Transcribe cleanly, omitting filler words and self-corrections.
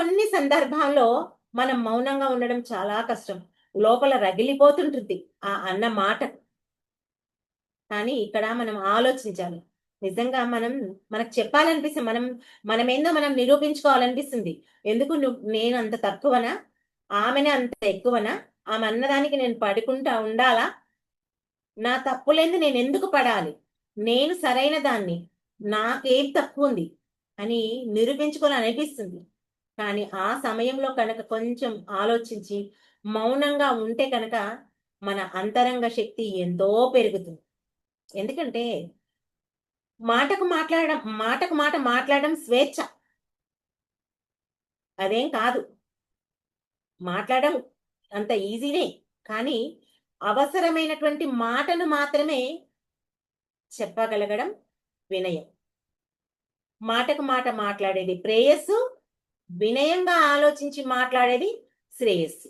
కొన్ని సందర్భాల్లో మనం మౌనంగా ఉండడం చాలా కష్టం. లోపల రగిలిపోతుంటుంది ఆ అన్న మాట. కానీ ఇక్కడ మనం ఆలోచించాలి. నిజంగా మనకు చెప్పాలనిపిస్తుంది. మనమేందో మనం నిరూపించుకోవాలనిపిస్తుంది. ఎందుకు నేనంత తక్కువనా? ఆమెనే అంత ఎక్కువనా? ఆమె అన్నదానికి నేను పడుకుంటా ఉండాలా? నా తప్పులేంది నేనెందుకు పడాలి? నేను సరైన దాన్ని. నాకేం తక్కువుంది అని నిరూపించుకోవాలనిపిస్తుంది. కానీ ఆ సమయంలో కనుక కొంచెం ఆలోచించి మౌనంగా ఉంటే కనుక మన అంతరంగ శక్తి ఎంతో పెరుగుతుంది. ఎందుకంటే మాటకు మాట మాట్లాడడం స్వేచ్ఛ. అదేం కాదు. మాట్లాడడం అంత ఈజీనే. కానీ అవసరమైనటువంటి మాటలు మాత్రమే చెప్పగలగడం వినయం. మాటకు మాట మాట్లాడేది ప్రేయస్సు. వినయంగా ఆలోచించి మాట్లాడేది శ్రేయస్సు.